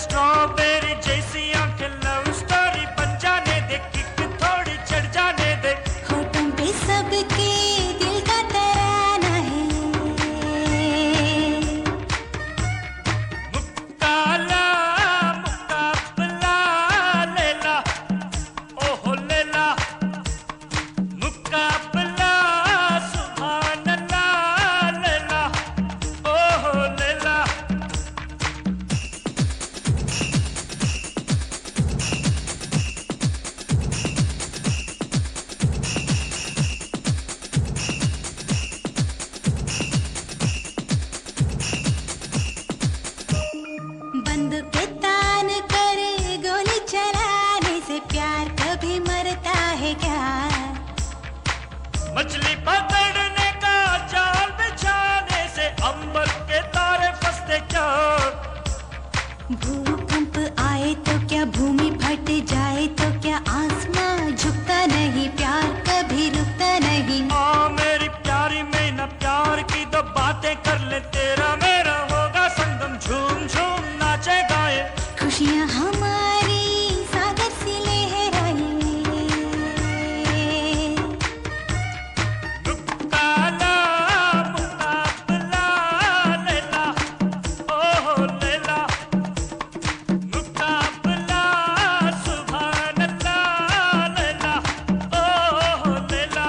Strawberry जैसी आंखें love story बन जाने दे, किक थोड़ी चढ़ जाने दे। होठों पे सबके दिल का तराना है। मुक्काला मुकाबला लेला, ओहो लेला मुकाबला, सुभान अल्लाह लेला, ओहो लेला। बंद पे तान करे गोली चलाने से प्यार कभी मरता है क्या? मछली पकड़ने का जाल बिछाने से अंबर के तारे फंसते क्या? भूकंप आए तो क्या भूमि फट जाए तो क्या आसमां झुकता नहीं, प्यार कभी रुकता नहीं। हाँ मेरी प्यारी में न प्यार की दो बातें कर ले, तेरा मेरा होगा संगम, झूम झूम नाचे गाए। खुशियाँ हमारी सागर सी लहराए। मुक्काला मुकाबला लेला, ओहो लेला मुकाबला, सुभान अल्लाह लेला, ओहो लेला।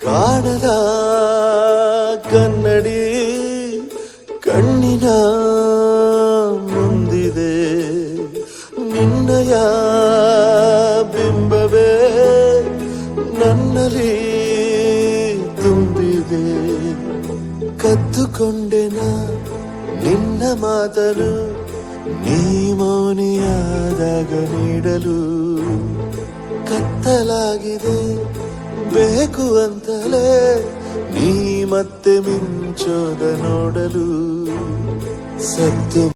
ಕಾಣದ ಕನ್ನಡಿ ಕಣ್ಣಿನ ಮುಂದಿದೆ, ನಿನ್ನಯ ಬಿಂಬವೇ ನನ್ನಲ್ಲಿ ತುಂಬಿದೆ. ಕದ್ದುಕೊಂಡೆನ ನಿನ್ನ ಮಾತನು, ನೀ ಮೌನಿಯಾದಾಗ ನೀಡಲು ಕತ್ತಲಾಗಿದೆ ಬೇಕು ಅಂತಲೇ, ನೀ ಮತ್ತೆ ಮಿಂಚೋದ ನೋಡಲು ಸತ್ತು